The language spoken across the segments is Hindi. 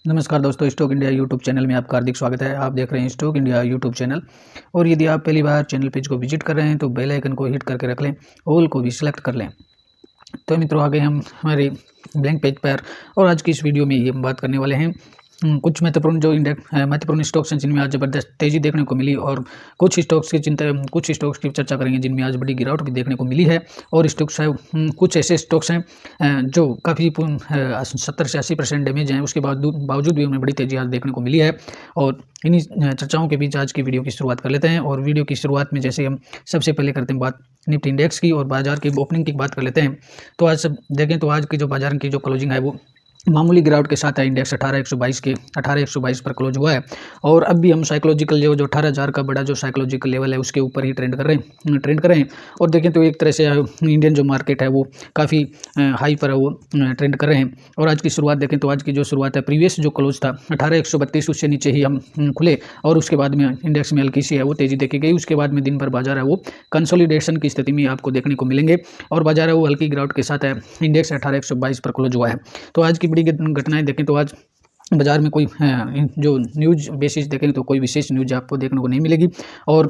नमस्कार दोस्तों, स्टॉक इंडिया यूट्यूब चैनल में आपका हार्दिक स्वागत है। आप देख रहे हैं स्टॉक इंडिया यूट्यूब चैनल। और यदि आप पहली बार चैनल पेज को विजिट कर रहे हैं तो बेल आइकन को हिट करके रख लें, ऑल को भी सिलेक्ट कर लें। तो मित्रों, आगे हम हमारे ब्लैंक पेज पर और आज की इस वीडियो में ये बात करने वाले हैं कुछ महत्वपूर्ण स्टॉक्स हैं जिनमें आज ज़बरदस्त तेज़ी देखने को मिली, और कुछ स्टॉक्स की चर्चा करेंगे जिनमें आज बड़ी गिरावट भी देखने को मिली है। और स्टॉक्स है कुछ ऐसे स्टॉक्स हैं जो काफ़ी 70 से 80% डैमेज हैं, उसके बावजूद भी उन्हें बड़ी तेज़ी आज देखने को मिली है। और इन्हीं चर्चाओं के बीच आज की वीडियो की शुरुआत कर लेते हैं। और वीडियो की शुरुआत में जैसे हम सबसे पहले करते हैं बात निफ्टी इंडेक्स की और बाजार की ओपनिंग की बात कर लेते हैं। तो आज सब देखें तो आज की जो बाजार की जो क्लोजिंग है वो मामूली गिरावट के साथ है। इंडेक्स 18,122 पर क्लोज हुआ है। और अब भी हम साइकोलॉजिकल जो 18,000 का बड़ा जो साइकोलॉजिकल लेवल है उसके ऊपर ही ट्रेंड कर रहे हैं। और देखें तो एक तरह से इंडियन जो मार्केट है वो काफ़ी हाई पर है, वो ट्रेंड कर रहे हैं। और आज की शुरुआत देखें तो आज की जो शुरुआत है, प्रीवियस जो क्लोज था 18,132, उससे नीचे ही हम खुले। और उसके बाद में इंडेक्स में हल्की सी है वो तेज़ी देखी गई। उसके बाद में दिन भर बाजार है वो कंसोलिडेशन की स्थिति में आपको देखने को मिलेंगे, और बाजार है वो हल्की गिरावट के साथ है। इंडेक्स 18,122 पर क्लोज हुआ है। तो आज की बड़ी घटनाएं देखें तो आज बाजार में कोई जो न्यूज़ बेसिस देखें तो कोई विशेष न्यूज़ आपको देखने को नहीं मिलेगी। और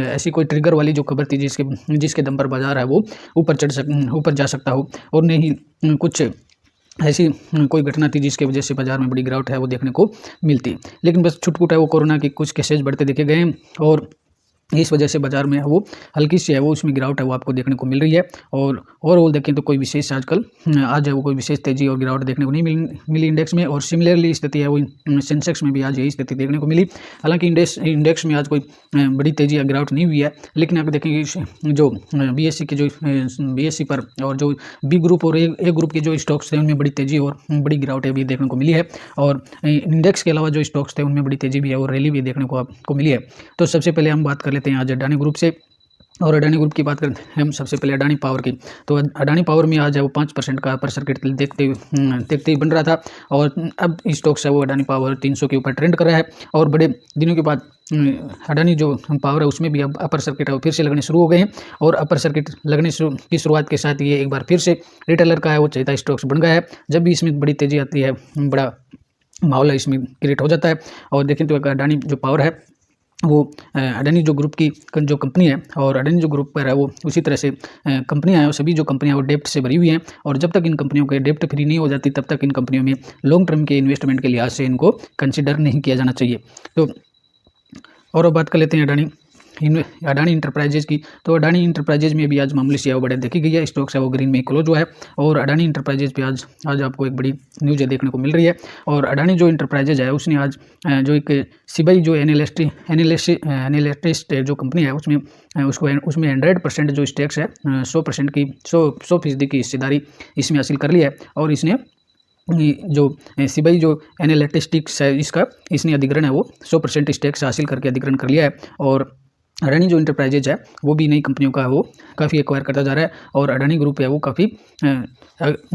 ऐसी कोई ट्रिगर वाली जो खबर थी जिसके दम पर बाजार है वो ऊपर जा सकता हो, और नहीं कुछ ऐसी कोई घटना थी जिसकी वजह से बाजार में बड़ी गिरावट है वो देखने को मिलती। लेकिन बस छुटपुट है वो कोरोना के कुछ केसेज बढ़ते देखे गए हैं, और इस वजह से बाजार में वो हल्की सी है वो उसमें गिरावट है वो आपको देखने को मिल रही है। और ओवरऑल देखें तो कोई विशेष आज है वो कोई विशेष तेजी और गिरावट देखने को नहीं मिली इंडेक्स में। और सिमिलरली स्थिति है वो सेंसेक्स में भी आज यही स्थिति देखने को मिली। हालांकि इंडेक्स में आज कोई बड़ी तेजी या गिरावट नहीं हुई है, लेकिन आप देखेंगे जो बीएससी पर और जो बी ग्रुप और ए ग्रुप के जो स्टॉक्स थे उनमें बड़ी तेजी और बड़ी गिरावट भी देखने को मिली है। और इंडेक्स के अलावा जो स्टॉक्स थे उनमें बड़ी तेजी भी है और रैली भी देखने को आपको मिली है। तो सबसे पहले हम बात कर लेते हैं आज अडानी ग्रुप से। और अडानी ग्रुप की बात करते हैं हम सबसे पहले अडानी पावर की। तो अडानी पावर में आज है वो 5% का अपर सर्किट देखते ही बन रहा था, और अब स्टॉक्स है वो अडानी पावर 300 के ऊपर ट्रेंड कर रहा है। और बड़े दिनों के बाद अडानी जो पावर है उसमें भी अब अपर सर्किट है वो फिर से लगने शुरू हो गए हैं। और अपर सर्किट लगने की शुरुआत के साथ ये एक बार फिर से रिटेलर का है वो चहेता स्टॉक्स बन गया है। जब भी इसमें बड़ी तेजी आती है, बड़ा माहौल है इसमें क्रिएट हो जाता है। और देखें तो अडानी जो पावर है वो अडानी जो ग्रुप की जो कंपनी है, और अडानी जो ग्रुप पर है वो उसी तरह से कंपनियां हैं, वो सभी जो कंपनियां वो डेप्ट से भरी हुई हैं। और जब तक इन कंपनियों के डेप्ट फ्री नहीं हो जाती तब तक इन कंपनियों में लॉन्ग टर्म के इन्वेस्टमेंट के लिहाज से इनको कंसिडर नहीं किया जाना चाहिए। तो और अब बात कर लेते हैं अडानी इंटरप्राइजेज की। तो अडानी इंटरप्राइजेज में भी आज मामूली सी बढ़त देखी गई है। स्टॉक्स है वो ग्रीन में क्लोज हुआ है। और अडानी इंटरप्राइजेज पे आज आपको एक बड़ी न्यूज़ देखने को मिल रही है। और अडानी जो इंटरप्राइजेज है उसने आज जो एक सिबाई जो एनालिस्ट जो कंपनी है उसमें 100% जो स्टेक्स है 100% की हिस्सेदारी इसमें हासिल कर ली है। और इसने जो सिबाई जो एनालिटिक्स है इसने अधिग्रहण है वो 100% स्टेक्स हासिल करके अधिग्रहण कर लिया है। और अडानी जो इंटरप्राइजेज है वो भी नई कंपनियों का वो काफ़ी एक्वायर करता जा रहा है। और अडानी ग्रुप है वो काफ़ी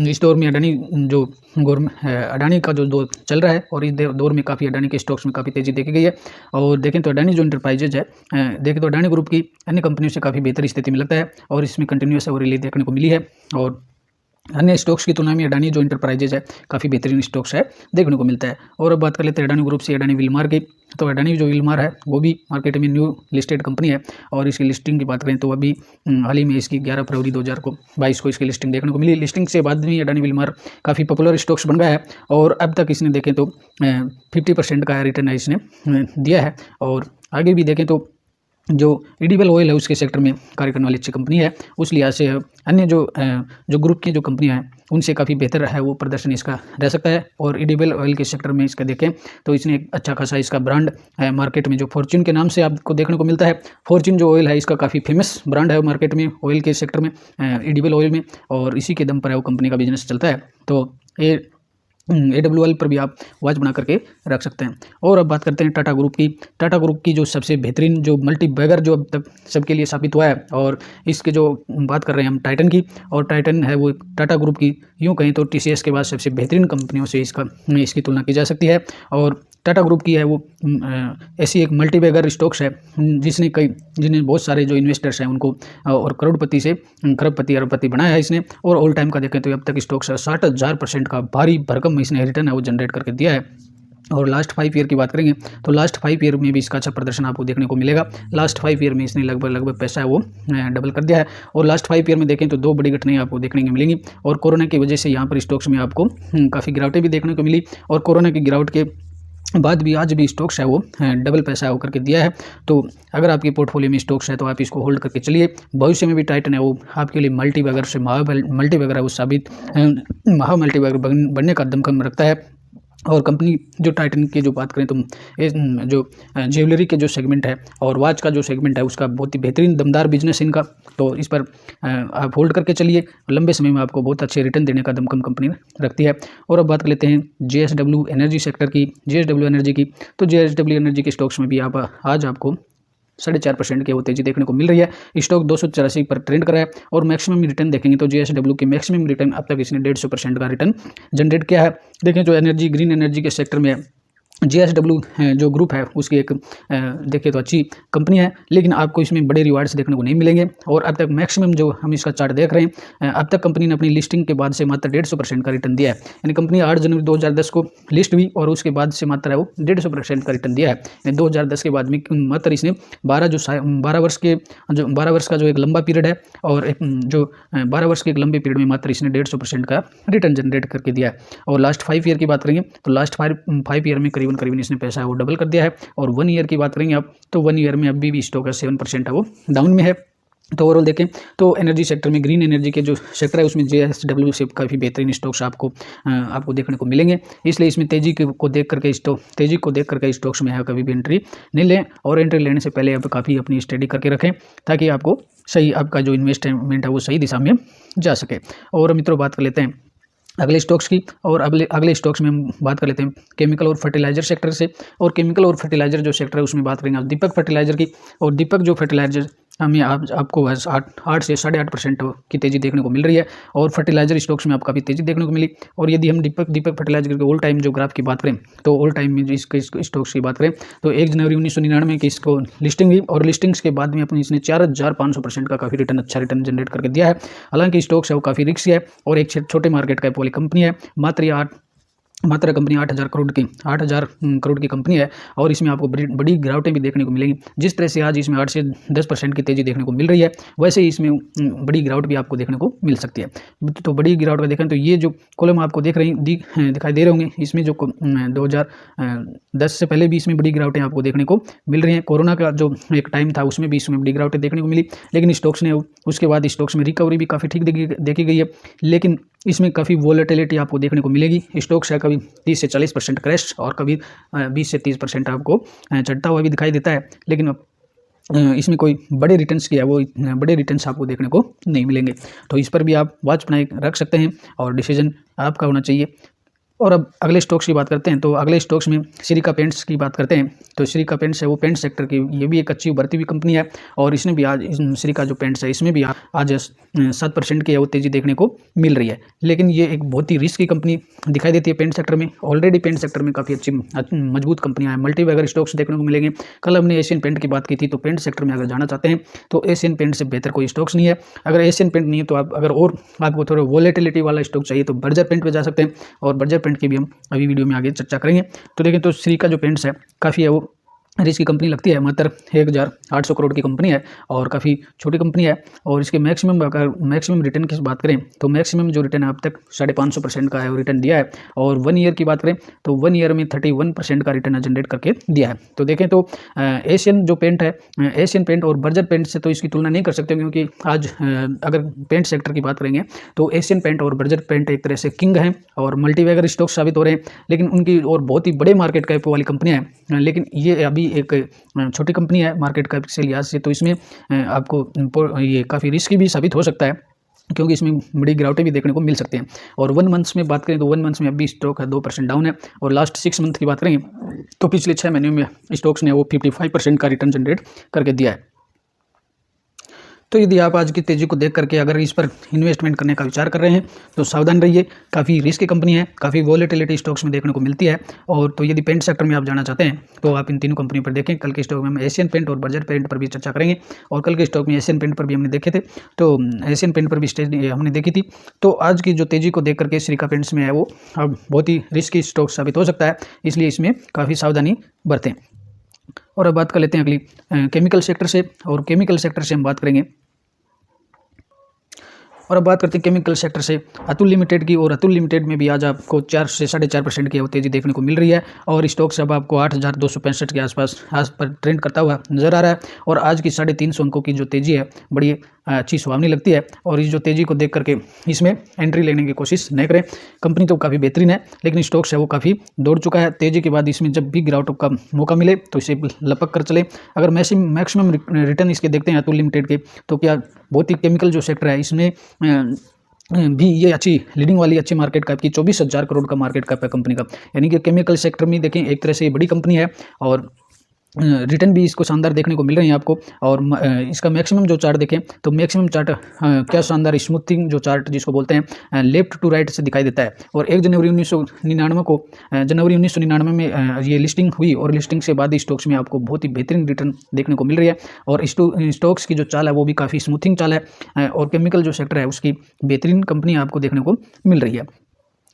इस दौर में अडानी का जो दौर चल रहा है, और इस दौर में काफ़ी अडानी के स्टॉक्स में काफ़ी तेज़ी देखी गई है। और देखें तो अडानी जो इंटरप्राइजेज है देखें तो अडानी ग्रुप की अन्य कंपनियों से काफ़ी बेहतर स्थिति में लगता है, और इसमें कंटिन्यूस रैली देखने को मिली है। और अन्य स्टॉक्स की तुलना में अडानी जो इंटरप्राइजेज है काफ़ी बेहतरीन स्टॉक्स है देखने को मिलता है। और अब बात कर लेते हैं अडानी ग्रुप से अडानी विलमार की। तो अडानी जो विलमार है वो भी मार्केट में न्यू लिस्टेड कंपनी है, और इसकी लिस्टिंग की बात करें तो अभी हाल ही में इसकी 11 फरवरी 2022 को इसकी लिस्टिंग देखने को मिली। लिस्टिंग से बाद में अडानी विलमार काफ़ी पॉपुलर स्टॉक्स बन गया है, और अब तक इसने देखें तो 50% का रिटर्न है इसने दिया है। और आगे भी देखें तो जो एडिबल ऑयल है उसके सेक्टर में कार्य करने वाली अच्छी कंपनी है। उस लिहाज से अन्य जो ग्रुप की जो कंपनियां हैं उनसे काफ़ी बेहतर है वो प्रदर्शन इसका रह सकता है। और एडिबल ऑयल के सेक्टर में इसका देखें तो इसने एक अच्छा खासा इसका ब्रांड है मार्केट में, जो फॉर्च्यून के नाम से आपको देखने को मिलता है। फॉर्च्यून जो ऑयल है इसका काफ़ी फेमस ब्रांड है मार्केट में, ऑयल के सेक्टर में, एडिबल ऑयल में, और इसी के दम पर है वो कंपनी का बिजनेस चलता है। तो ये AWL पर भी आप वॉच बना करके रख सकते हैं। और अब बात करते हैं टाटा ग्रुप की। टाटा ग्रुप की जो सबसे बेहतरीन जो मल्टी बैगर जो अब तक सबके लिए साबित हुआ है, और इसके जो बात कर रहे हैं हम टाइटन की। और टाइटन है वो टाटा ग्रुप की यूँ कहें तो TCS के बाद सबसे बेहतरीन कंपनियों से इसकी तुलना की जा सकती है। और टाटा ग्रुप की है वो ऐसी एक मल्टीबैगर स्टॉक्स है जिन्हें बहुत सारे जो इन्वेस्टर्स हैं उनको और करोड़पति से खरबपति अरबपति बनाया है इसने। और ऑल टाइम का देखें तो अब तक स्टॉक्स 60,000% का भारी भरकम इसने रिटर्न है वो जनरेट करके दिया है। और लास्ट 5 ईयर की बात करेंगे तो लास्ट 5 ईयर में भी इसका अच्छा प्रदर्शन आपको देखने को मिलेगा। लास्ट 5 ईयर में इसने लगभग पैसा है वो डबल कर दिया है। और लास्ट 5 ईयर में देखें तो 2 बड़ी घटनाएं आपको देखने को मिलेंगी। और कोरोना की वजह से यहाँ पर स्टॉक्स में आपको काफ़ी गिरावटें भी देखने को मिली। और कोरोना की गिरावट के बाद भी आज भी स्टॉक्स है वो डबल पैसा होकर के दिया है। तो अगर आपके पोर्टफोलियो में स्टॉक्स है तो आप इसको होल्ड करके चलिए। भविष्य में भी टाइटन है वो आपके लिए मल्टीबैगर से मल्टीबैगर है वो साबित महा मल्टीबैगर बनने का दमखम रखता है। और कंपनी जो टाइटन की जो बात करें तो जो ज्वेलरी के जो सेगमेंट है और वॉच का जो सेगमेंट है उसका बहुत ही बेहतरीन दमदार बिजनेस इनका। तो इस पर आप होल्ड करके चलिए, लंबे समय में आपको बहुत अच्छे रिटर्न देने का दमखम कंपनी रखती है। और अब बात कर लेते हैं JSW एनर्जी सेक्टर की, JSW एनर्जी की। तो JSW एनर्जी के स्टॉक्स में भी आज आपको 4.5% की वो तेजी देखने को मिल रही है। स्टॉक 284 पर ट्रेंड कर रहा है। और मैक्सिमम रिटर्न देखेंगे तो JSW के मैक्सिमम रिटर्न अब तक इसने 150% का रिटर्न जनरेट किया है। देखें जो एनर्जी ग्रीन एनर्जी के सेक्टर में JSW जो ग्रुप है उसकी एक देखिए तो अच्छी कंपनी है, लेकिन आपको इसमें बड़े रिवार्ड्स देखने को नहीं मिलेंगे। और अब तक मैक्सिमम जो हम इसका चार्ट देख रहे हैं अब तक कंपनी ने अपनी लिस्टिंग के बाद से मात्र 150% का रिटर्न दिया है। यानी कंपनी 8 जनवरी 2010 को लिस्ट हुई और उसके बाद से मात्र है वो 150% का रिटर्न दिया है। यानी 2010 के बाद में मात्र इसने 12 वर्ष का जो एक लंबा पीरियड है और जो 12 वर्ष के एक लंबे पीरियड में मात्र इसने 150% का रिटर्न जनरेट करके दिया है। और लास्ट 5 ईयर की बात करेंगे तो लास्ट 5 ईयर में करीबन इसने पैसा है वो डबल कर दिया है। और 1 ईयर की बात करेंगे आप तो 1 ईयर में अभी भी स्टॉक है 7% है वो डाउन में है। तो ओवरऑल देखें तो एनर्जी सेक्टर में ग्रीन एनर्जी के जो सेक्टर है उसमें JSW से काफ़ी बेहतरीन स्टॉक्स आपको देखने को मिलेंगे। इसलिए इसमें तेजी को देख करके स्टॉक्स में है कभी भी एंट्री नहीं लें। और एंट्री लेने से पहले आप काफ़ी अपनी स्टडी करके रखें ताकि आपको सही आपका जो इन्वेस्टमेंट है वो सही दिशा में जा सके। और मित्रों बात कर लेते हैं अगले स्टॉक्स की। और अगले स्टॉक्स में हम बात कर लेते हैं केमिकल और फर्टिलाइजर सेक्टर से। और केमिकल और फर्टिलाइजर जो सेक्टर है उसमें बात करेंगे आप दीपक फर्टिलाइजर की। और दीपक जो फर्टिलाइजर हमें आपको 8 से 8.5% की तेज़ी देखने को मिल रही है। और फर्टिलाइजर स्टॉक्स में आपको काफ़ी तेज़ी देखने को मिली। और यदि हम दीपक फर्टिलाइजर के ऑल टाइम जो ग्राफ की बात करें तो ऑल टाइम में इसके स्टॉक्स की बात करें तो 1 जनवरी 1999 की इसको लिस्टिंग हुई। और लिस्टिंग्स के बाद में अपनी इसने 4,500% का काफ़ी अच्छा रिटर्न जनरेट करके दिया है। हालांकि स्टॉक्स है वो काफ़ी रिस्की है और एक छोटे मार्केट कैप वाली कंपनी है। मात्र कंपनी 8,000 करोड़ की कंपनी है। और इसमें आपको बड़ी गिरावटें भी देखने को मिलेंगी। जिस तरह से आज इसमें 8 से 10% की तेज़ी देखने को मिल रही है वैसे ही इसमें बड़ी गिरावट भी आपको देखने को मिल सकती है। तो बड़ी गिरावट का देखें तो ये जो कॉलम आपको दिखाई दे रहे होंगे इसमें जो 2010 से पहले भी इसमें बड़ी गिरावटें आपको देखने को मिल रही हैं। कोरोना का जो एक टाइम था उसमें भी इसमें बड़ी गिरावटें देखने को मिली, लेकिन स्टॉक्स ने उसके बाद स्टॉक्स में रिकवरी भी काफ़ी ठीक देखी गई है। लेकिन इसमें काफ़ी वॉलेटिलिटी आपको देखने को मिलेगी। स्टॉक्स है कभी 30 से 40% क्रैश और कभी 20 से 30% आपको चढ़ता हुआ भी दिखाई देता है। लेकिन इसमें कोई बड़े रिटर्न्स की है वो बड़े रिटर्न्स आपको देखने को नहीं मिलेंगे। तो इस पर भी आप वॉच बनाए रख सकते हैं और डिसीजन आपका होना चाहिए। और अब अगले स्टॉक्स की बात करते हैं तो अगले स्टॉक्स में श्रीका पेंट्स की बात करते हैं। तो श्रीका पेंट्स है वो पेंट सेक्टर की ये भी एक अच्छी उभरती हुई कंपनी है। और इसने भी आज श्रीका जो पेंट्स है इसमें भी आज 7% की वो तेज़ी देखने को मिल रही है। लेकिन ये एक बहुत ही रिस्की कंपनी दिखाई देती है पेंट सेक्टर में। ऑलरेडी पेंट सेक्टर में काफ़ी अच्छी मजबूत कंपनियाँ हैं, मल्टीबैगर स्टॉक्स देखने को मिलेंगे। कल हमने एशियन पेंट की बात की थी। तो पेंट सेक्टर में अगर जाना चाहते हैं तो एशियन पेंट से बेहतर कोई स्टॉक्स नहीं है। अगर एशियन पेंट नहीं है तो आप अगर और आपको थोड़ा वॉलेटिलिटी वाला स्टॉक चाहिए तो बर्जर पेंट पे जा सकते हैं। और बर्जर पेंट की भी हम अभी वीडियो में आगे चर्चा करेंगे। तो देखें तो श्रीका जो पेंट्स है काफ़ी है वो रिस्की कंपनी लगती है। मात्र 1,800 करोड़ की कंपनी है और काफ़ी छोटी कंपनी है। और इसके मैक्सिमम रिटर्न की बात करें तो मैक्सिमम जो रिटर्न है अब तक 550% का है रिटर्न दिया है। और 1 ईयर की बात करें तो 1 ईयर में 31% का रिटर्न जनरेट करके दिया है। तो देखें तो एशियन जो पेंट है, एशियन पेंट और बर्जर पेंट से तो इसकी तुलना नहीं कर सकते, क्योंकि आज अगर पेंट सेक्टर की बात करेंगे तो एशियन पेंट और बर्जर पेंट एक तरह से किंग हैं और मल्टीबैगर स्टॉक साबित हो रहे हैं। लेकिन उनकी और बहुत ही बड़े मार्केट कैप वाली कंपनियाँ हैं, लेकिन ये अभी एक छोटी कंपनी है मार्केट कैप के लिहाज से। तो इसमें आपको ये काफ़ी रिस्की भी साबित हो सकता है, क्योंकि इसमें बड़ी गिरावटें भी देखने को मिल सकते हैं। और 1 मंथ्स में बात करें तो 1 मंथ्स में अभी स्टॉक है 2% डाउन है। और लास्ट 6 मंथ की बात करेंगे तो पिछले 6 महीने में स्टॉक्स ने वो 55% का रिटर्न जनरेट करके दिया है। तो यदि आप आज की तेज़ी को देख करके अगर इस पर इन्वेस्टमेंट करने का विचार कर रहे हैं तो सावधान रहिए। काफ़ी रिस्की कंपनी है, काफ़ी वॉलेटिलिटी स्टॉक्स में देखने को मिलती है। और तो यदि पेंट सेक्टर में आप जाना चाहते हैं तो आप इन तीनों कंपनी पर देखें। कल के स्टॉक में हम एशियन पेंट और बर्जर पेंट पर भी चर्चा करेंगे, और कल के स्टॉक में एशियन पेंट पर भी हमने देखे थे, तो एशियन पेंट पर भी स्टेज हमने देखी थी। तो आज की जो तेज़ी को देख करके श्रीका पेंट्स में है वो अब बहुत ही रिस्की स्टॉक साबित हो सकता है, इसलिए इसमें काफ़ी सावधानी बरतें। और अब बात कर लेते हैं अगली केमिकल सेक्टर से, और केमिकल सेक्टर से हम बात करेंगे। और अब बात करते हैं केमिकल सेक्टर से अतुल लिमिटेड की, और अतुल लिमिटेड में भी आज आपको 4 से 4.5% की तेज़ी देखने को मिल रही है, और स्टॉक से अब आपको 8,265 के आसपास पर ट्रेंड करता हुआ नजर आ रहा है। और आज की 350 अंकों की जो तेज़ी है बड़ी अच्छी सुहावनी लगती है, और इस जो तेज़ी को देख करके इसमें एंट्री लेने की कोशिश नहीं करें। कंपनी तो काफ़ी बेहतरीन है, लेकिन स्टॉक्स है वो काफ़ी दौड़ चुका है। तेज़ी के बाद इसमें जब भी गिरावट का मौका मिले तो इसे लपक कर चले। अगर मैक्सिमम रिटर्न इसके देखते हैं अतुल लिमिटेड के, तो क्या बहुत ही केमिकल जो सेक्टर है इसमें भी ये अच्छी लीडिंग वाली अच्छी मार्केट कैप की 24,000 करोड़ का मार्केट कैप है कंपनी का। यानी कि केमिकल सेक्टर में देखें एक तरह से ये बड़ी कंपनी है, और रिटर्न भी इसको शानदार देखने को मिल रहे हैं आपको। और इसका मैक्सिमम जो चार्ट देखें तो मैक्सिमम चार्ट क्या शानदार स्मूथिंग जो चार्ट जिसको बोलते हैं लेफ्ट टू राइट से दिखाई देता है। और 1 जनवरी 1999 को जनवरी 1999 में ये लिस्टिंग हुई, और लिस्टिंग से बाद स्टॉक्स में आपको बहुत ही बेहतरीन रिटर्न देखने को मिल रही है। और स्टॉक्स की जो चाल है वो भी काफ़ी स्मूथिंग चाल है, और केमिकल जो सेक्टर है उसकी बेहतरीन कंपनी आपको देखने को मिल रही है।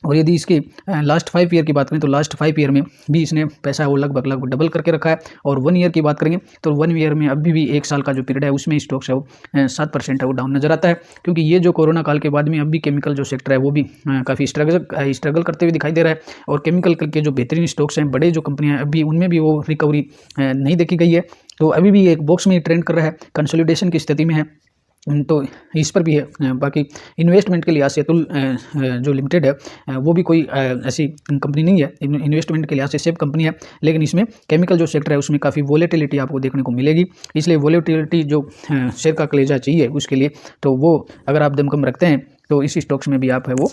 और यदि इसकी लास्ट 5 ईयर की बात करें तो लास्ट 5 ईयर में भी इसने पैसा वो लगभग डबल करके रखा है। और 1 ईयर की बात करेंगे तो 1 ईयर में अभी भी 1 साल का जो पीरियड है उसमें स्टॉक्स है वो 7% है वो डाउन नजर आता है, क्योंकि ये जो कोरोना काल के बाद में अभी केमिकल जो सेक्टर है वो भी काफ़ी स्ट्रगल करते हुए दिखाई दे रहा है। और केमिकल के जो बेहतरीन स्टॉक्स हैं बड़े जो कंपनियाँ अभी उनमें भी वो रिकवरी नहीं देखी गई है, तो अभी भी एक बॉक्स में ट्रेंड कर रहा है, कंसोलिडेशन की स्थिति में है। तो इस पर भी है। बाकी इन्वेस्टमेंट के लिहाज से अतुल जो लिमिटेड है वो भी कोई ऐसी कंपनी नहीं है, इन्वेस्टमेंट के लिहाज से सेफ कंपनी है, लेकिन इसमें केमिकल जो सेक्टर है उसमें काफ़ी वॉलेटिलिटी आपको देखने को मिलेगी। इसलिए वॉलेटिलिटी जो शेयर का कलेजा चाहिए उसके लिए, तो वो अगर आप दमकम रखते हैं तो इसी स्टॉक्स में भी आप है वो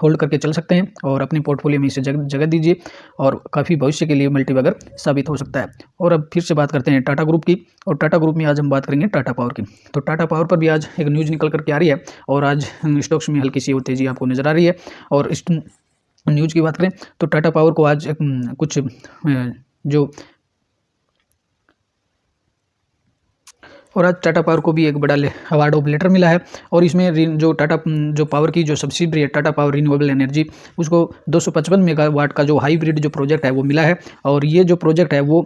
होल्ड करके चल सकते हैं, और अपने पोर्टफोलियो में इसे जगह दीजिए, और काफ़ी भविष्य के लिए मल्टीबैगर साबित हो सकता है। और अब फिर से बात करते हैं टाटा ग्रुप की, और टाटा ग्रुप में आज हम बात करेंगे टाटा पावर की। तो टाटा पावर पर भी आज एक न्यूज़ निकल करके आ रही है, और आज स्टॉक्स में हल्की सी वो तेज़ी आपको नज़र आ रही है। और इस न्यूज़ की बात करें तो टाटा पावर को आज कुछ जो और आज टाटा पावर को भी एक बड़ा अवार्ड ऑफ लेटर मिला है, और इसमें जो टाटा जो पावर की जो सब्सिडरी है टाटा पावर रिन्यूएबल एनर्जी, उसको 255 मेगावाट का जो हाइब्रिड जो प्रोजेक्ट है वो मिला है। और ये जो प्रोजेक्ट है वो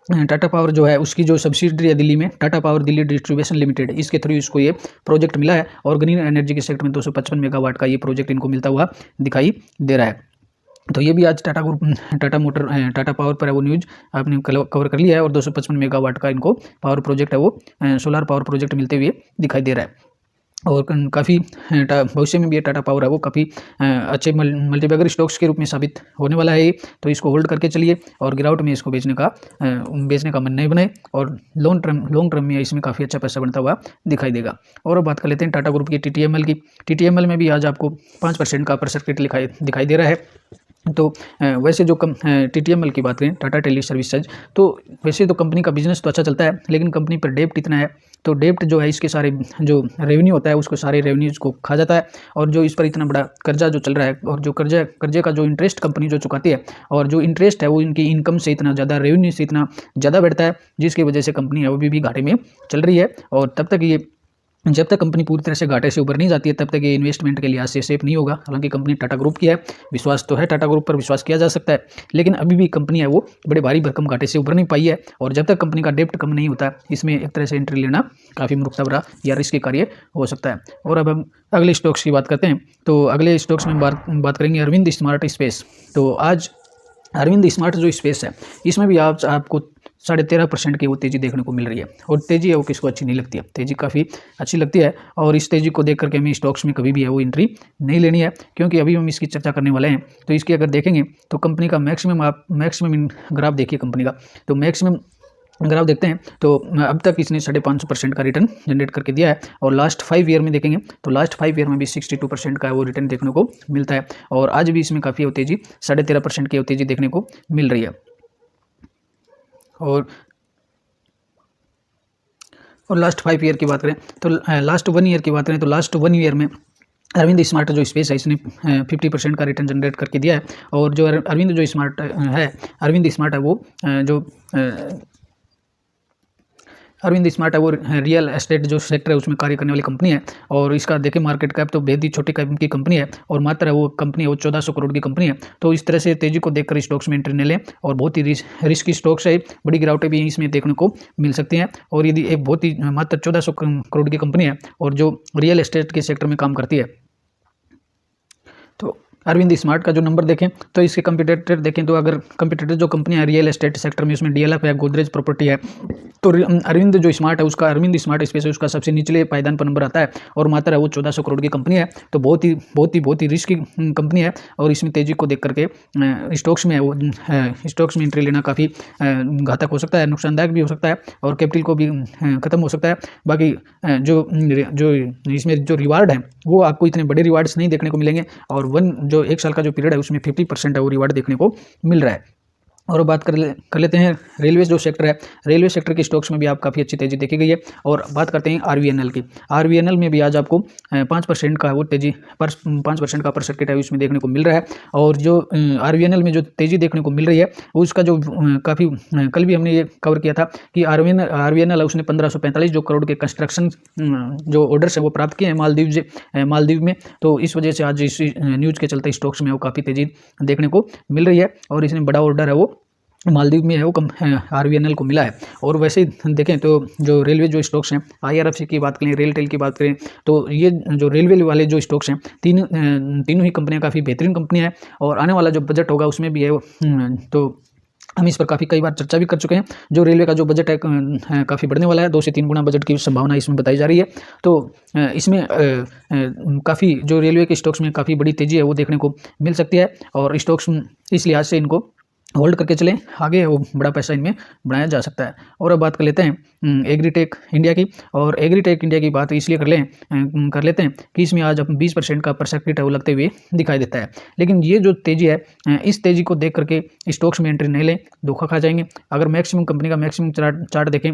टाटा पावर जो है उसकी जो सब्सिडरी है दिल्ली में Tata power Delhi distribution limited, इसके थ्रू इसको ये प्रोजेक्ट मिला है। और ग्रीन एनर्जी के सेक्टर में 255 मेगावाट का ये प्रोजेक्ट इनको मिलता हुआ दिखाई दे रहा है। तो ये भी आज टाटा पावर पर है वो न्यूज़ आपने कवर कर लिया है, और 255 मेगावाट का इनको पावर प्रोजेक्ट है वो सोलर पावर प्रोजेक्ट मिलते हुए दिखाई दे रहा है। और काफ़ी भविष्य में भी ये टाटा पावर है वो काफ़ी अच्छे मल्टीबैगर स्टॉक्स के रूप में साबित होने वाला है। तो इसको होल्ड करके चलिए, और गिरावट में इसको बेचने का मन नहीं बनाए, और लॉन्ग टर्म में इसमें काफ़ी अच्छा पैसा बनता हुआ दिखाई देगा। और अब बात कर लेते हैं टाटा ग्रुप की टीटीएमएल की। टीटीएमएल में भी आज आपको 5% का अपर सर्किट दिखाई दे रहा है। तो वैसे जो टीटीएमएल की बात करें टाटा टेली सर्विसेज, तो वैसे तो कंपनी का बिजनेस तो अच्छा चलता है, लेकिन कंपनी पर डेप्ट इतना है, तो डेप्ट जो है इसके सारे जो रेवेन्यू होता है उसको सारे रेवेन्यूज को खा जाता है। और जो इस पर इतना बड़ा कर्जा जो चल रहा है, और जो कर्जे का जो इंटरेस्ट कंपनी जो चुकाती है, और जो इंटरेस्ट है वो इनकी इनकम से इतना ज़्यादा, रेवेन्यू से इतना ज़्यादा बढ़ता है, जिसकी वजह से कंपनी है वो भी घाटे में चल रही है। और जब तक कंपनी पूरी तरह से घाटे से ऊपर नहीं जाती है तब तक ये इन्वेस्टमेंट के लिहाज से सेफ नहीं होगा। हालांकि कंपनी टाटा ग्रुप की है, विश्वास तो है, टाटा ग्रुप पर विश्वास किया जा सकता है, लेकिन अभी भी कंपनी है वो बड़े भारी भरकम घाटे से उभर नहीं पाई है। और जब तक कंपनी का डेप्ट कम नहीं होता इसमें एक तरह से एंट्री लेना काफ़ी मूर्खता भरा या रिस्की कार्य हो सकता है। और अब हम अगले स्टॉक्स की बात करते हैं, तो अगले स्टॉक्स में बात करेंगे अरविंद स्मार्ट स्पेस। तो आज अरविंद स्मार्ट जो स्पेस है इसमें भी आपको 13.5% की वो तेज़ी देखने को मिल रही है। और तेज़ी है वो किसको अच्छी नहीं लगती है, तेज़ी काफ़ी अच्छी लगती है। और इस तेज़ी को देख करके हमें स्टॉक्स में कभी भी है वो एंट्री नहीं लेनी है, क्योंकि अभी हम इसकी चर्चा करने वाले हैं। तो इसकी अगर देखेंगे तो कंपनी का मैक्सिमम ग्राफ देखिए कंपनी का, तो मैक्सिमम अगर आप देखते हैं तो अब तक इसने 550% का रिटर्न जनरेट करके दिया है। और लास्ट 5 ईयर में देखेंगे तो लास्ट 5 ईयर में भी 62% का वो रिटर्न देखने को मिलता है। और आज भी इसमें काफ़ी तेज़ी 13.5% की तेज़ी देखने को मिल रही है। और लास्ट 5 ईयर की बात करें तो लास्ट 1 ईयर की बात करें तो लास्ट 1 ईयर में अरविंद स्मार्ट जो स्पेस है इसने 50% का रिटर्न जनरेट करके दिया है। और जो अरविंद जो स्मार्ट है अरविंद स्मार्ट है वो जो अरविंद स्मार्ट है वो रियल एस्टेट जो सेक्टर है उसमें कार्य करने वाली कंपनी है। और इसका देखें मार्केट कैप तो बेहद ही छोटी कैप की कंपनी है और मात्र है वो कंपनी है वो 1400 करोड़ की कंपनी है। तो इस तरह से तेजी को देखकर स्टॉक्स में एंट्री ले लें और बहुत ही रिस्की स्टॉक्स है, बड़ी गिरावटें भी इसमें देखने को मिल सकती हैं। और यदि एक बहुत ही मात्र 1400 करोड़ की कंपनी है और जो रियल एस्टेट के सेक्टर में काम करती है, तो अरविंद स्मार्ट का जो नंबर देखें तो इसके कंपटीटर देखें तो अगर कंपटीटर जो कंपनी है रियल एस्टेट सेक्टर में उसमें डीएलएफ है, गोदरेज प्रॉपर्टी है, तो अरविंद जो स्मार्ट है उसका अरविंद स्मार्ट स्पेस है उसका सबसे निचले पायदान पर नंबर आता है और मात्र है वो 1400 करोड़ की कंपनी है। तो बहुत ही रिस्की कंपनी है और इसमें तेजी को देख करके स्टॉक्स में वो स्टॉक्स में एंट्री लेना काफ़ी घातक हो सकता है, नुकसानदायक भी हो सकता है और कैपिटल को भी खत्म हो सकता है। बाकी जो इसमें जो रिवार्ड है वो आपको इतने बड़े रिवार्ड्स नहीं देखने को मिलेंगे और जो 1 साल का जो पीरियड है उसमें 50% है वो रिवार्ड देखने को मिल रहा है। और बात कर लेते हैं रेलवे जो सेक्टर है, रेलवे सेक्टर की स्टॉक्स में भी आप काफ़ी अच्छी तेजी देखी गई है। और बात करते हैं आरवीएनएल की, आरवीएनएल में भी आज आपको 5% का वो तेजी 5% का अपर सर्किट है उसमें देखने को मिल रहा है। और जो आरवीएनएल में जो तेजी देखने को मिल रही है उसका जो काफ़ी कल भी हमने ये कवर किया था कि आरवीएनएल उसने 1545 जो करोड़ के कंस्ट्रक्शन जो ऑर्डर्स है वो प्राप्त किए हैं मालदीव में। तो इस वजह से आज इस न्यूज़ के चलते स्टॉक्स में वो काफ़ी तेजी देखने को मिल रही है और इसमें बड़ा ऑर्डर है वो मालदीव में है वो आरवीएनएल को मिला है। और वैसे ही देखें तो जो रेलवे जो स्टॉक्स हैं, आईआरएफसी की बात करें, रेलटेल की बात करें, तो ये जो रेलवे वाले जो स्टॉक्स हैं तीनों ही कंपनियां काफ़ी बेहतरीन कंपनियां हैं। और आने वाला जो बजट होगा उसमें भी है तो हम इस पर काफ़ी कई बार चर्चा भी कर चुके हैं। जो रेलवे का जो बजट है काफ़ी बढ़ने वाला है, 2 से 3 गुना बजट की संभावना इसमें बताई जा रही है। तो इसमें काफ़ी जो रेलवे के स्टॉक्स में काफ़ी बड़ी तेज़ी है वो देखने को मिल सकती है और स्टॉक्स इस लिहाज से इनको होल्ड करके चलें, आगे वो बड़ा पैसा इनमें बनाया जा सकता है। और अब बात कर लेते हैं एग्रीटेक इंडिया की। और एग्रीटेक इंडिया की बात इसलिए कर लेते हैं कि इसमें आज 20% का अपर सर्किट है वो लगते हुए दिखाई देता है। लेकिन ये जो तेज़ी है इस तेज़ी को देख करके स्टॉक्स में एंट्री नहीं लें, धोखा खा जाएंगे। अगर मैक्सिमम कंपनी का मैक्सिमम चार्ट देखें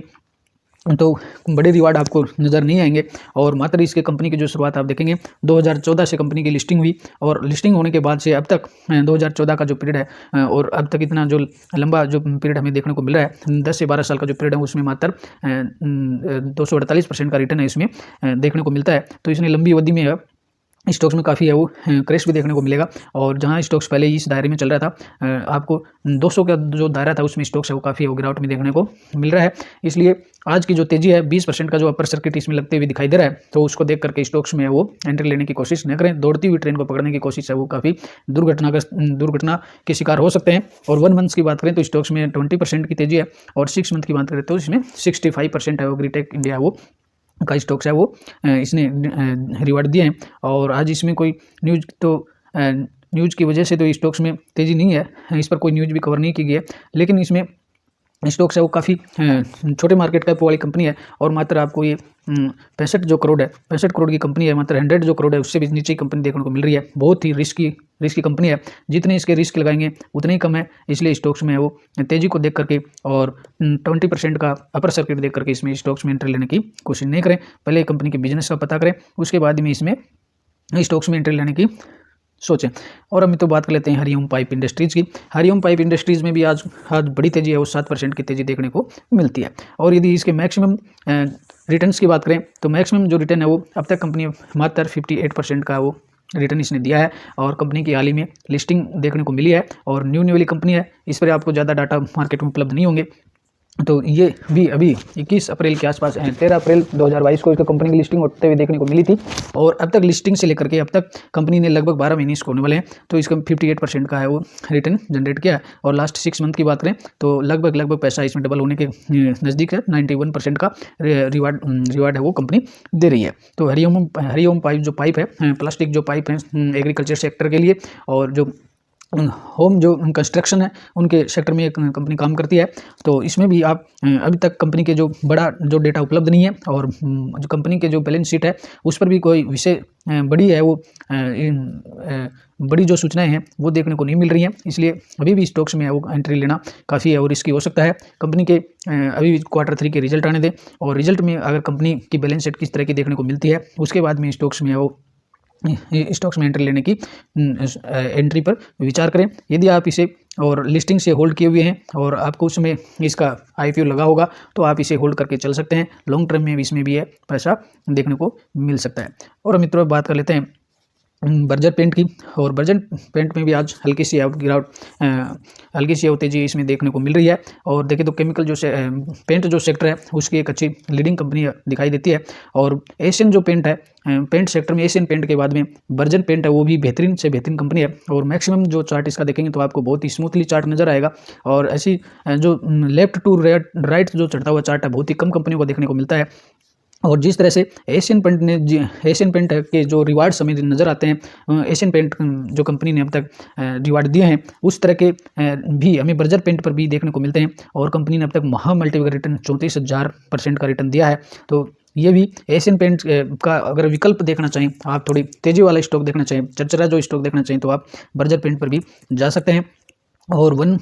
तो बड़े रिवार्ड आपको नज़र नहीं आएंगे। और मात्र इसके कंपनी की जो शुरुआत आप देखेंगे 2014 से कंपनी की लिस्टिंग हुई और लिस्टिंग होने के बाद से अब तक 2014 का जो पीरियड है और अब तक इतना जो लंबा जो पीरियड हमें देखने को मिल रहा है 10 से 12 साल का जो पीरियड है उसमें मात्र 248% का रिटर्न है इसमें देखने को मिलता है। तो इसने लंबी अवधि में स्टॉक्स में काफ़ी है वो क्रैश भी देखने को मिलेगा। और जहां स्टॉक्स पहले इस दायरे में चल रहा था आपको 200 का जो दायरा था उसमें स्टॉक्स है वो काफ़ी गिरावट में देखने को मिल रहा है। इसलिए आज की जो तेज़ी है 20% का जो अपर सर्किट इसमें लगते हुए दिखाई दे रहा है, तो उसको देख करके स्टॉक्स में वो एंट्री लेने की कोशिश न करें। दौड़ती हुई ट्रेन को पकड़ने की कोशिश है वो काफ़ी दुर्घटना के शिकार हो सकते हैं। और 1 मंथ की बात करें तो स्टॉक्स में 20% की तेज़ी है और 6 मंथ की बात करें तो इसमें 65% है वो एग्रीटेक इंडिया वो का स्टॉक्स है वो इसने रिवार्ड दिए हैं। और आज इसमें कोई न्यूज़ की वजह से तो स्टॉक्स में तेज़ी नहीं है, इस पर कोई न्यूज़ भी कवर नहीं की गई है। लेकिन इसमें स्टॉक्स है वो काफ़ी छोटे मार्केट कैप वाली कंपनी है और मात्र आपको ये 65 करोड़ की कंपनी है, मात्र 100 जो करोड़ है उससे भी नीचे की कंपनी देखने को मिल रही है। बहुत ही रिस्की कंपनी है, जितने इसके रिस्क लगाएंगे उतने ही कम है। इसलिए स्टॉक्स में वो तेज़ी को देख करके और 20% का अपर सर्किट देख करके इसमें स्टॉक्स में एंट्री लेने की कोशिश नहीं करें। पहले कंपनी के बिजनेस का पता करें, उसके बाद में इसमें स्टॉक्स में एंट्री लेने की सोचें। और हम तो बात कर लेते हैं हरिओम पाइप इंडस्ट्रीज़ की। हरिओम पाइप इंडस्ट्रीज़ में भी आज बड़ी तेज़ी है वो 7% की तेज़ी देखने को मिलती है। और यदि इसके मैक्सिमम रिटर्न्स की बात करें तो मैक्सिमम जो रिटर्न है वो अब तक कंपनी मात्र 58% का वो रिटर्न इसने दिया है। और कंपनी की हाल ही में लिस्टिंग देखने को मिली है और न्यू वाली कंपनी है, इस पर आपको ज़्यादा डाटा मार्केट में उपलब्ध नहीं होंगे। तो ये भी अभी 21 अप्रैल के आसपास 13 अप्रैल 2022 को इसका कंपनी की लिस्टिंग होते हुए देखने को मिली थी। और अब तक लिस्टिंग से लेकर के अब तक कंपनी ने लगभग 12 महीने इसको होने वाले हैं, तो इसका 58% का है वो रिटर्न जनरेट किया है। और लास्ट 6 मंथ की बात करें तो लगभग पैसा इसमें डबल होने के नज़दीक है। 91% का रिवार्ड है वो कंपनी दे रही है। तो हरिओम पाइप जो पाइप है, प्लास्टिक जो पाइप है एग्रीकल्चर सेक्टर के लिए, और जो होम जो कंस्ट्रक्शन है उनके सेक्टर में एक कंपनी काम करती है। तो इसमें भी आप अभी तक कंपनी के जो बड़ा जो डेटा उपलब्ध नहीं है और जो कंपनी के जो बैलेंस शीट है उस पर भी कोई विषय बड़ी है वो बड़ी जो सूचनाएं हैं वो देखने को नहीं मिल रही हैं, इसलिए अभी भी स्टॉक्स में वो एंट्री लेना काफ़ी है और रिस्की हो सकता है। कंपनी के अभी भी Q3 के रिजल्ट आने दें और रिजल्ट में अगर कंपनी की बैलेंस शीट किस तरह की देखने को मिलती है उसके बाद में स्टॉक्स में एंट्री लेने की एंट्री पर विचार करें। यदि आप इसे और लिस्टिंग से होल्ड किए हुए हैं और आपको उसमें इसका IPO लगा होगा तो आप इसे होल्ड करके चल सकते हैं। लॉन्ग टर्म में भी इसमें भी है पैसा देखने को मिल सकता है। और मित्रों बात कर लेते हैं बर्जर पेंट की, और बर्जर पेंट में भी आज हल्की सी तेजी इसमें देखने को मिल रही है। और देखें तो केमिकल जो पेंट जो सेक्टर है उसकी एक अच्छी लीडिंग कंपनी दिखाई देती है। और एशियन जो पेंट है पेंट सेक्टर में एशियन पेंट के बाद में बर्जर पेंट है वो भी बेहतरीन से बेहतरीन कंपनी है। और मैक्सिमम जो चार्ट इसका देखेंगे तो आपको बहुत ही स्मूथली चार्ट नजर आएगा। और ऐसी जो लेफ्ट टू राइट जो चढ़ता हुआ चार्ट है बहुत ही कम कंपनियों को देखने को मिलता है। और जिस तरह से एशियन पेंट के जो रिवार्ड्स हमें नज़र आते हैं एशियन पेंट जो कंपनी ने अब तक रिवार्ड दिए हैं उस तरह के भी हमें बर्जर पेंट पर भी देखने को मिलते हैं। और कंपनी ने अब तक महा मल्टीबैगर रिटर्न 34,000% का रिटर्न दिया है। तो ये भी एशियन पेंट का अगर विकल्प देखना चाहें, आप थोड़ी तेजी वाला स्टॉक देखना चाहें, चरचरा जो स्टॉक देखना चाहें तो आप बर्जर पेंट पर भी जा सकते हैं। और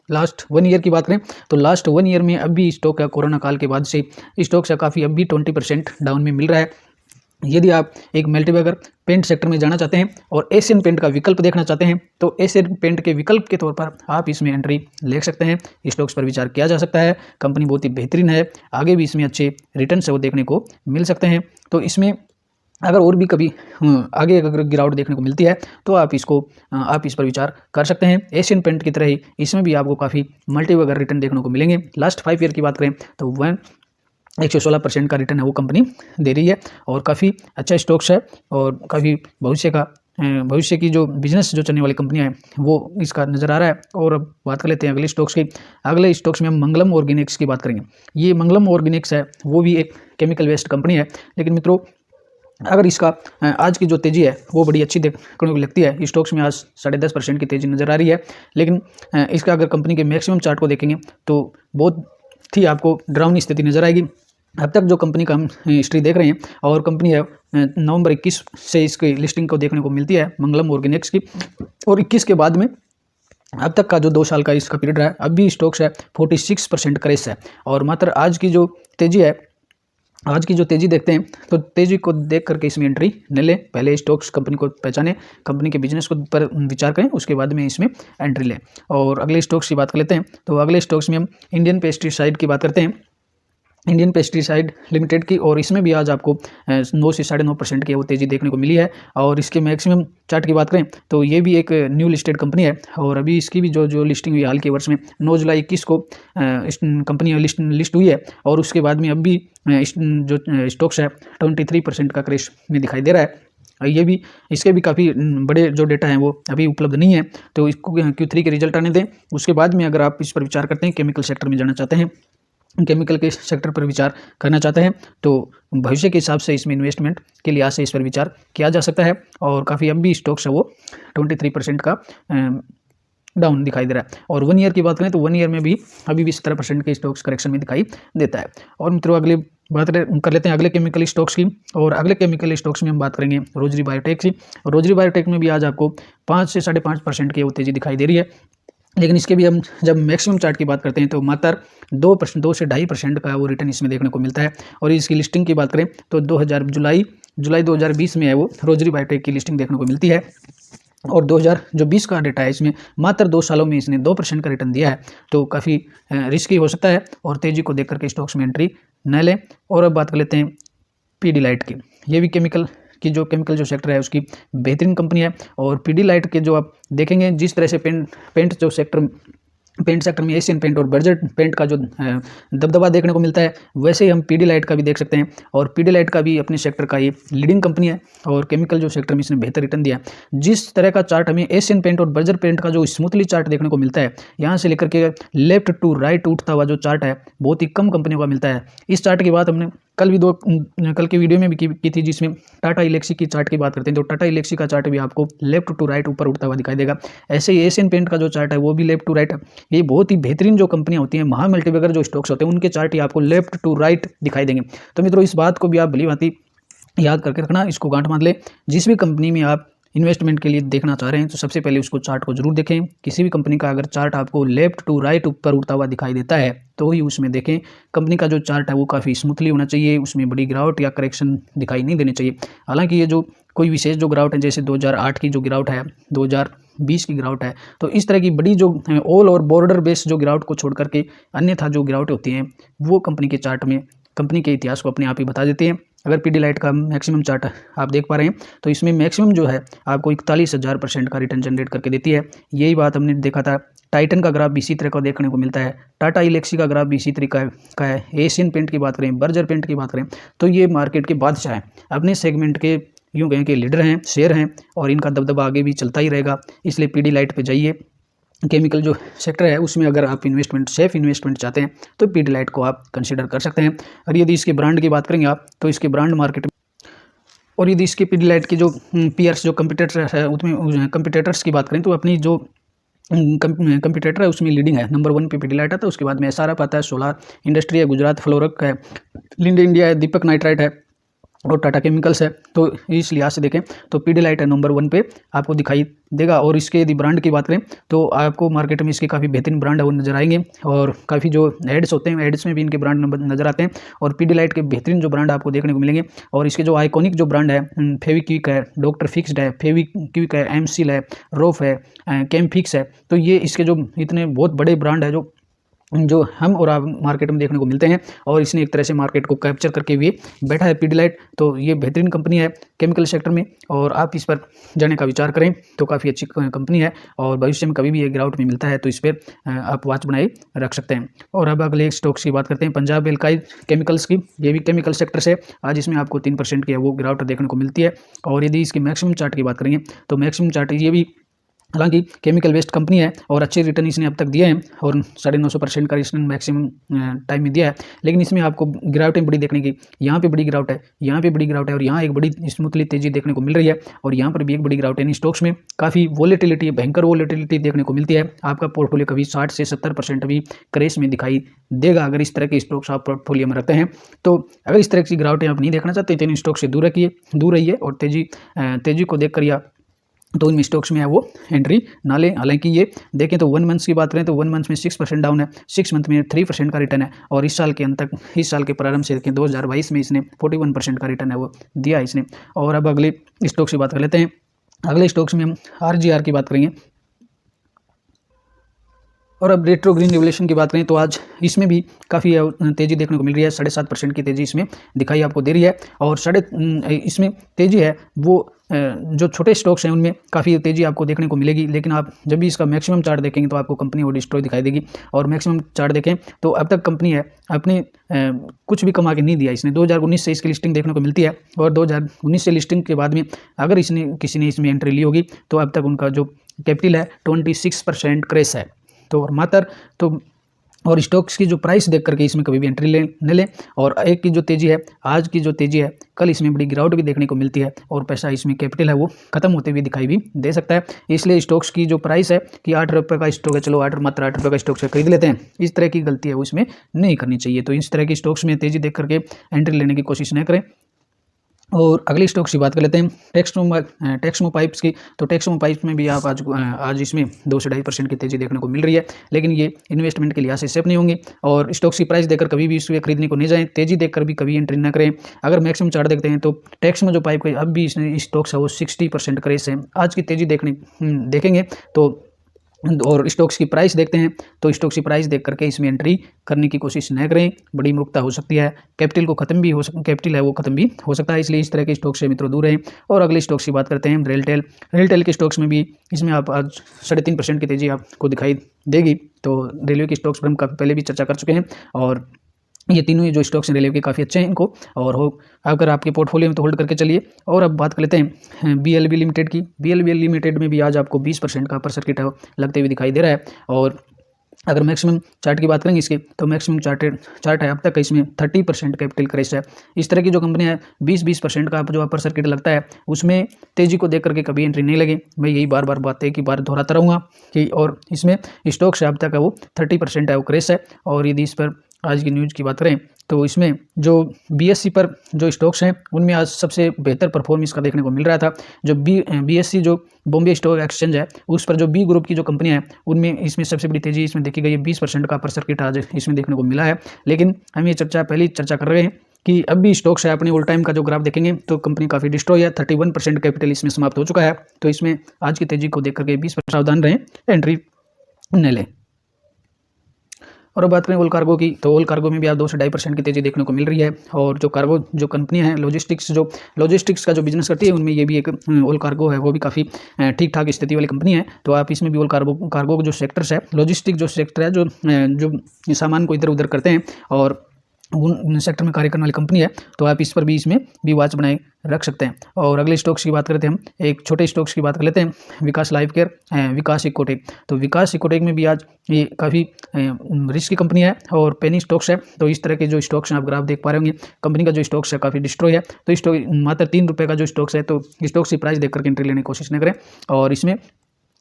लास्ट 1 ईयर की बात करें तो लास्ट 1 ईयर में अब भी स्टॉक है कोरोना काल के बाद से स्टॉक से काफ़ी अब भी 20% डाउन में मिल रहा है। यदि आप एक मल्टीबैगर पेंट सेक्टर में जाना चाहते हैं और एशियन पेंट का विकल्प देखना चाहते हैं तो एशियन पेंट के विकल्प के तौर पर आप इसमें एंट्री ले सकते हैं। स्टॉक्स पर विचार किया जा सकता है। कंपनी बहुत ही बेहतरीन है, आगे भी इसमें अच्छे रिटर्न से वो देखने को मिल सकते हैं। तो इसमें अगर और भी कभी आगे अगर गिरावट देखने को मिलती है तो आप इस पर विचार कर सकते हैं। एशियन पेंट की तरह ही इसमें भी आपको काफ़ी मल्टीबैगर रिटर्न देखने को मिलेंगे। लास्ट 5 ईयर की बात करें तो 116% का रिटर्न है वो कंपनी दे रही है और काफ़ी अच्छा स्टॉक्स है। और काफ़ी भविष्य की जो बिजनेस जो चलने वाली कंपनियां हैं वो इसका नज़र आ रहा है। और अब बात कर लेते हैं अगले स्टॉक्स की। अगले स्टॉक्स में हम मंगलम ऑर्गेनिक्स की बात करेंगे। ये मंगलम ऑर्गेनिक्स है वो भी एक केमिकल वेस्ट कंपनी है, लेकिन मित्रों अगर इसका आज की जो तेज़ी है वो बड़ी अच्छी देखने को लगती है। स्टॉक्स में आज 10.5% की तेज़ी नज़र आ रही है, लेकिन इसका अगर कंपनी के मैक्सिमम चार्ट को देखेंगे तो बहुत ही आपको डरावनी स्थिति नज़र आएगी। अब तक जो कंपनी का हम हिस्ट्री देख रहे हैं और कंपनी है नवंबर 21 से इसकी लिस्टिंग को देखने को मिलती है मंगलम ऑर्गेनिक्स की, और 21 के बाद में अब तक का जो 2 साल का इसका पीरियड रहा है अब भी स्टॉक्स है 46% क्रेस है। और मात्र आज की जो तेज़ी देखते हैं तो तेज़ी को देख करके इसमें एंट्री न लें, पहले स्टॉक्स कंपनी को पहचानें, कंपनी के बिजनेस को पर विचार करें, उसके बाद में इसमें एंट्री लें। और अगले स्टॉक्स की बात कर लेते हैं तो अगले स्टॉक्स में हम इंडियन पेस्टिसाइड की बात करते हैं, इंडियन पेस्टिसाइड लिमिटेड की। और इसमें भी आज आपको 9 से 9.5% की वो तेज़ी देखने को मिली है। और इसके मैक्सिमम चार्ट की बात करें तो ये भी एक न्यू लिस्टेड कंपनी है और अभी इसकी भी जो लिस्टिंग हुई हाल के वर्ष में 9 जुलाई 21 को कंपनी लिस्ट हुई है। और उसके बाद में अब भी जो स्टॉक्स है 23% का क्रेश में दिखाई दे रहा है। ये भी इसके भी काफ़ी बड़े जो डेटा हैं वो अभी उपलब्ध नहीं है, तो इसको Q3 के रिजल्ट आने दें, उसके बाद में अगर आप इस पर विचार करते हैं, केमिकल सेक्टर में जाना चाहते हैं, केमिकल के सेक्टर पर विचार करना चाहते हैं तो भविष्य के हिसाब से इसमें इन्वेस्टमेंट के लिहाज से इस पर विचार किया जा सकता है। और काफ़ी अब भी स्टॉक्स है वो 23% का डाउन दिखाई दे रहा है। और 1 ईयर की बात करें तो 1 ईयर में भी अभी भी 17% के स्टॉक्स करेक्शन में दिखाई देता है। और मित्रों अगले बात कर लेते हैं अगले केमिकल स्टॉक्स की। और अगले केमिकल स्टॉक्स में हम बात करेंगे रोजरी बायोटेक की। और रोजरी बायोटेक में भी आज आपको 5 से 5.5% की वो तेज़ी दिखाई दे रही है, लेकिन इसके भी हम जब मैक्सिमम चार्ट की बात करते हैं तो मात्र 2 से 2.5% का वो रिटर्न इसमें देखने को मिलता है। और इसकी लिस्टिंग की बात करें तो जुलाई 2020 में है वो रोजरी बायोटेक की लिस्टिंग देखने को मिलती है। और 2020 का डेटा है, इसमें मात्र 2 सालों में इसने 2% का रिटर्न दिया है, तो काफ़ी रिस्की हो सकता है और तेज़ी को देख करके स्टॉक्स में एंट्री न लें। और अब बात कर लेते हैं पीडीलाइट की। ये भी केमिकल जो सेक्टर है उसकी बेहतरीन कंपनी है। और पीडीलाइट के जो आप देखेंगे जिस तरह से पेंट सेक्टर में एशियन पेंट और बर्जर पेंट का जो दबदबा देखने को मिलता है, वैसे ही हम पीडीलाइट का भी देख सकते हैं। और पीडीलाइट का भी अपने सेक्टर का ये लीडिंग कंपनी है और केमिकल जो सेक्टर में इसने बेहतर रिटर्न दिया। जिस तरह का चार्ट हमें एशियन पेंट और बर्जर पेंट का जो स्मूथली चार्ट देखने को मिलता है, यहाँ से लेकर के लेफ्ट टू राइट उठता हुआ जो चार्ट है बहुत ही कम कंपनियों का मिलता है। इस चार्ट की बात हमने कल की वीडियो में भी की थी, जिसमें टाटा एल्क्सी की चार्ट की बात करते हैं। तो टाटा एल्क्सी का चार्ट भी आपको लेफ्ट टू राइट ऊपर उठता हुआ दिखाई देगा। ऐसे ही एशियन पेंट का जो चार्ट है वो भी लेफ्ट टू राइट है। ये बहुत ही बेहतरीन जो कंपनियां होती हैं, महा मल्टीबैगर जो स्टॉक्स होते हैं, उनके चार्ट ही आपको लेफ्ट टू राइट दिखाई देंगे। तो मित्रों, इस बात को भी आप भली भांति याद करके रखना, इसको गांठ बांध ले। जिस भी कंपनी में आप इन्वेस्टमेंट के लिए देखना चाह रहे हैं तो सबसे पहले उसको चार्ट को जरूर देखें। किसी भी कंपनी का अगर चार्ट आपको लेफ्ट टू राइट ऊपर उठता हुआ दिखाई देता है तो ही उसमें देखें। कंपनी का जो चार्ट है वो काफ़ी स्मूथली होना चाहिए, उसमें बड़ी गिरावट या करेक्शन दिखाई नहीं देनी चाहिए। हालांकि ये जो कोई विशेष जो गिरावट है, जैसे 2008 की जो गिरावट है, 2020 की गिरावट है, तो इस तरह की बड़ी जो ऑल और बॉर्डर बेस्ड जो गिरावट को छोड़ करके अन्यथा जो गिरावटें होती हैं वो कंपनी के चार्ट में कंपनी के इतिहास को अपने आप ही बता देती हैं। अगर पीडीलाइट का मैक्सिमम चार्ट आप देख पा रहे हैं तो इसमें मैक्सिमम जो है आपको 41,000% का रिटर्न जनरेट करके देती है। यही बात हमने देखा था। टाइटन का ग्राफ भी इसी तरह का देखने को मिलता है। टाटा एल्क्सी का ग्राफ भी इसी तरीका का है। एशियन पेंट की बात करें, बर्जर पेंट की बात करें, तो ये मार्केट के बादशाह हैं, अपने सेगमेंट के यूँ कहें कि लीडर हैं, शेयर हैं, और इनका दबदबा आगे भी चलता ही रहेगा। इसलिए पीडीलाइट पे जाइए। केमिकल जो सेक्टर है उसमें अगर आप सेफ इन्वेस्टमेंट चाहते हैं तो पीडीलाइट को आप कंसिडर कर सकते हैं। और यदि इसके ब्रांड की बात करेंगे आप तो इसके ब्रांड मार्केट और यदि इसके पीडीलाइट की जो पीयर्स जो कंपटीटर्स है उसमें कंपटीटर्स की बात करें तो अपनी जो कंपटीटर है उसमें लीडिंग है। नंबर 1 पे पीडीलाइट आता है, उसके बाद में एसआरएफ आता है, सोलार इंडस्ट्री है, गुजरात फ्लोरक है, लिंडे इंडिया है, दीपक नाइट्राइट है और टाटा केमिकल्स है। तो इस लिहाज से देखें तो पीडीलाइट है नंबर 1 पे आपको दिखाई देगा। और इसके यदि ब्रांड की बात करें तो आपको मार्केट में इसके काफ़ी बेहतरीन ब्रांड है वो नजर आएंगे, और काफ़ी जो एड्स होते हैं एड्स में भी इनके ब्रांड नजर आते हैं, और पीडीलाइट के बेहतरीन जो ब्रांड आपको देखने को मिलेंगे। और इसके जो आइकॉनिक जो ब्रांड है, फेविक्विक है, डॉक्टर फिक्स्ड है, फेविक्विक है, एमसील है, रोफ है, कैमफिक्स है, तो ये इसके जो इतने बहुत बड़े ब्रांड है जो हम और आप मार्केट में देखने को मिलते हैं, और इसने एक तरह से मार्केट को कैप्चर करके भी बैठा है पीडीलाइट। तो ये बेहतरीन कंपनी है केमिकल सेक्टर में, और आप इस पर जाने का विचार करें तो काफ़ी अच्छी कंपनी है, और भविष्य में कभी भी ये गिरावट में मिलता है तो इस पर आप वॉच बनाए रख सकते हैं। और अब अगले स्टॉक्स की बात करते हैं, पंजाब एल्काइल केमिकल्स की। ये भी केमिकल सेक्टर से आज इसमें आपको 3% की है वो गिरावट देखने को मिलती है। और यदि इसकी मैक्सिमम चार्ट की बात करेंगे तो मैक्सिमम चार्ट ये भी, हालांकि केमिकल वेस्ट कंपनी है और अच्छे रिटर्न इसने अब तक दिए हैं, और 950% का इसने मैक्सिमम टाइम में दिया है, लेकिन इसमें आपको गिरावटें बड़ी देखने की, यहाँ पे बड़ी गिरावट है, यहाँ पे बड़ी गिरावट है, और यहाँ एक बड़ी स्मूथली तेजी देखने को मिल रही है, और यहाँ पर भी एक बड़ी गिरावट है। इन स्टॉक्स में काफ़ी वोलेटिलिटी, भयंकर वोलेटिलिटी देखने को मिलती है। आपका पोर्टफोलियो कभी 60 से 70% भी क्रेश में दिखाई देगा अगर इस तरह के स्टॉक्स आप पोर्टफोलियो में रखते हैं। तो अगर इस तरह की गिरावटें आप नहीं देखना चाहते तो इन स्टॉक से दूर रहिए, और तेजी को देख कर तो इन स्टॉक्स में है वो एंट्री ना लें। हालांकि ये देखें तो 1 मंथ्स की बात करें तो 1 मंथ में 6% डाउन है, 6 मंथ में 3% का रिटर्न है, और इस साल के प्रारंभ से देखें 2022 में इसने 41% का रिटर्न है वो दिया इसने। और अब अगले स्टॉक्स की बात कर लेते हैं। अगले स्टॉक्स में हम आरजीआर की बात करेंगे, और अब रेट्रो ग्रीन रिवोल्यूशन की बात करें तो आज इसमें भी काफ़ी तेज़ी देखने को मिल रही है। 7.5% की तेज़ी इसमें दिखाई आपको दे रही है, और इसमें तेज़ी है वो जो छोटे स्टॉक्स हैं उनमें काफ़ी तेज़ी आपको देखने को मिलेगी, लेकिन आप जब भी इसका मैक्सिमम चार्ट देखेंगे तो आपको कंपनी वो डिस्ट्रॉय दिखाई देगी। और मैक्सिमम चार्ट देखें तो अब तक कंपनी है अपने कुछ भी कमा के नहीं दिया इसने। 2019 से इसकी लिस्टिंग देखने को मिलती है, और 2019 से लिस्टिंग के बाद में अगर किसी ने इसमें एंट्री ली होगी तो अब तक उनका जो कैपिटल है 26% क्रेस है। तो और मात्र तो और स्टॉक्स की जो प्राइस देख करके इसमें कभी भी एंट्री न लें। और एक की जो तेज़ी है, आज की जो तेज़ी है, कल इसमें बड़ी गिरावट भी देखने को मिलती है, और पैसा इसमें कैपिटल है वो खत्म होते हुए दिखाई भी दे सकता है। इसलिए स्टॉक्स की जो प्राइस है कि 8 रुपये का स्टॉक है, चलो मात्र 8 रुपये का स्टॉक से खरीद लेते हैं, इस तरह की गलती है वो इसमें नहीं करनी चाहिए। तो इस तरह की स्टॉक्स में तेज़ी देख करके एंट्री लेने की कोशिश न करें। और अगली स्टॉक्स की बात कर लेते हैं टेक्समो पाइप्स की। तो टेक्समो पाइप्स में भी आप आज इसमें 2 से 2.5% की तेज़ी देखने को मिल रही है, लेकिन ये इन्वेस्टमेंट के लिहाज से सेफ नहीं होंगी, और स्टॉक्स की प्राइस देखकर कभी भी इसमें खरीदने को नहीं जाएं, तेज़ी देखकर भी कभी एंट्री ना करें। अगर मैक्सिमम चार्ट देखते हैं तो टेक्समो जो पाइप का अब भी स्टॉक्स है वो 60% क्रेस है। आज की तेज़ी देखेंगे तो, और स्टॉक्स की प्राइस देखते हैं तो स्टॉक्स की प्राइस देख करके इसमें एंट्री करने की कोशिश न करें, बड़ी मूर्खता हो सकती है। कैपिटल है वो खत्म भी हो सकता है, इसलिए इस तरह के स्टॉक से मित्रों दूर रहें। और अगले स्टॉक्स की बात करते हैं रेलटेल के स्टॉक्स में भी इसमें आप आज 3.5% की तेज़ी आपको दिखाई देगी। तो रेलवे के स्टॉक्स पर हम काफ़ी पहले भी चर्चा कर चुके हैं, और ये तीनों ही जो स्टॉक्स हैं रेलवे के काफ़ी अच्छे हैं इनको, और अगर आपके पोर्टफोलियो में तो होल्ड करके चलिए। और अब बात कर लेते हैं BLB लिमिटेड की। BLB लिमिटेड में भी आज आपको 20% का अपर सर्किट लगते हुए दिखाई दे रहा है, और अगर मैक्सिमम चार्ट की बात करेंगे इसके, तो मैक्सिमम चार्ट है अब तक इसमें 30% कैपिटल क्रेश है। इस तरह की जो कंपनी है 20% का जो अपर सर्किट लगता है उसमें तेजी को देख करके कभी एंट्री नहीं लगे। मैं यही बार बार बातें की बार दोहराता रहूँगा कि, और इसमें स्टॉक्स है अब तक है वो 30% है वो क्रेश है। और यदि इस पर आज की न्यूज़ की बात करें तो इसमें जो BSE पर जो स्टॉक्स हैं उनमें आज सबसे बेहतर परफॉर्मेंस का देखने को मिल रहा था। जो BSE जो बॉम्बे स्टॉक एक्सचेंज है उस पर जो B ग्रुप की जो कंपनियां हैं उनमें इसमें सबसे बड़ी तेजी इसमें देखी गई है। 20% का अपर सर्किट आज इसमें देखने को मिला है। लेकिन हम ये पहले चर्चा कर रहे हैं कि अब भी स्टॉक्स है अपने ऑल टाइम का जो ग्राफ देखेंगे तो कंपनी काफ़ी डिस्ट्रॉय है। 31% कैपिटल इसमें समाप्त हो चुका है। तो इसमें आज की तेजी को देख करके 20% सावधान रहें, एंट्री न लें। और अब बात करें ओल कार्गो की, तो ओल कार्गो में भी आप 2 से 2.5% की तेजी देखने को मिल रही है। और जो कार्गो जो कंपनियां हैं लॉजिस्टिक्स का जो बिजनेस करती है उनमें ये भी एक ओल कार्गो है वो भी काफ़ी ठीक ठाक स्थिति वाली कंपनी है। तो आप इसमें भी ओल कार्गो जो सेक्टर्स है, लॉजिस्टिक जो सेक्टर है, जो सामान को इधर उधर करते हैं और उन सेक्टर में कार्य करने वाली कंपनी है, तो आप इस पर भी इसमें भी वॉच बनाए रख सकते हैं। और अगले स्टॉक्स की बात करते हैं, हम एक छोटे स्टॉक्स की बात कर लेते हैं, विकास लाइफ केयर, विकास इकोटेक। तो विकास इकोटेक में भी आज ये काफ़ी रिस्क की कंपनी है और पेनी स्टॉक्स है। तो इस तरह के जो स्टॉक्स हैं आप ग्राफ देख पा रहे होंगे, कंपनी का जो स्टॉक्स है काफ़ी डिस्ट्रॉय है। तो स्टॉक मात्र 3 रुपये का जो स्टॉक्स है, तो स्टॉक्स की प्राइस देख करके एंट्री लेने की कोशिश न करें। और इसमें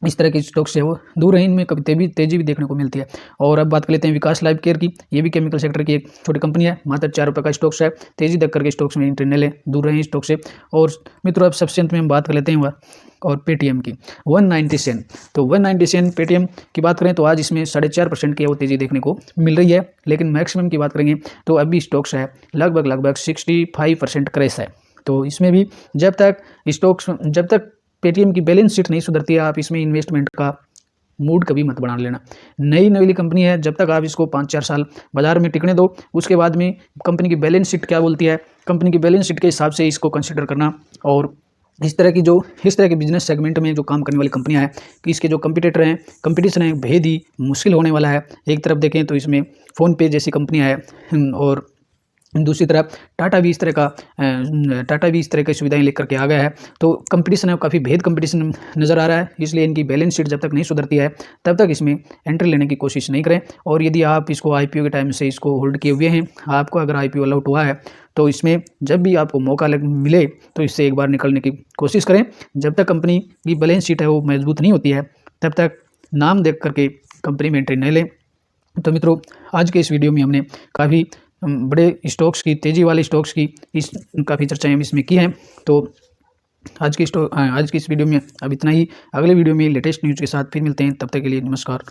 इस तरह के स्टॉक्स है वो दूर रहें, इनमें कभी तेजी भी देखने को मिलती है। और अब बात कर लेते हैं विकास लाइफ केयर की। ये भी केमिकल सेक्टर की एक छोटी कंपनी है, मात्र 4 रुपये का स्टॉक्स है। तेजी देख करके स्टॉक्स में एंट्री न लें, दूर रहें स्टॉक से। और मित्रों अब सबसे अंत में हम बात कर लेते हैं और पेटीएम की 190 सेन। तो 190 सेन पेटीएम की बात करें तो आज इसमें 4.5% की वो तेजी देखने को मिल रही है। लेकिन मैक्सिमम की बात करेंगे तो अभी स्टॉक्स है लगभग 65% क्रेश है। तो इसमें भी जब तक पेटीएम की बैलेंस शीट नहीं सुधरती है, आप इसमें इन्वेस्टमेंट का मूड कभी मत बना लेना। नई नवेली कंपनी है, जब तक आप इसको 5-4 साल बाजार में टिकने दो, उसके बाद में कंपनी की बैलेंस शीट क्या बोलती है, कंपनी की बैलेंस शीट के हिसाब से इसको कंसिडर करना। और इस तरह के बिजनेस सेगमेंट में जो काम करने वाली कंपनियां हैं कि इसके जो कंपटीटर हैं, कंपटीशन है बेहद ही मुश्किल होने वाला है। एक तरफ देखें तो इसमें फ़ोनपे जैसी कंपनियाँ हैं और दूसरी तरफ टाटा भी इस तरह की सुविधाएं लेकर के आ गया है। तो कंपटीशन है, काफ़ी बेहद कंपटीशन नज़र आ रहा है। इसलिए इनकी बैलेंस शीट जब तक नहीं सुधरती है तब तक इसमें एंट्री लेने की कोशिश नहीं करें। और यदि आप इसको IPO के टाइम से इसको होल्ड किए हुए हैं, आपको अगर IPO अलाउट हुआ है तो इसमें जब भी आपको मौका मिले तो इससे एक बार निकलने की कोशिश करें। जब तक कंपनी की बैलेंस शीट है वो मजबूत नहीं होती है तब तक नाम देख करके कंपनी में एंट्री नहीं लें। तो मित्रों आज के इस वीडियो में हमने काफ़ी बड़े स्टॉक्स की, तेज़ी वाले स्टॉक्स की काफ़ी चर्चाएं हम इसमें की हैं। तो आज की इस वीडियो में अब इतना ही। अगले वीडियो में लेटेस्ट न्यूज़ के साथ फिर मिलते हैं, तब तक के लिए नमस्कार।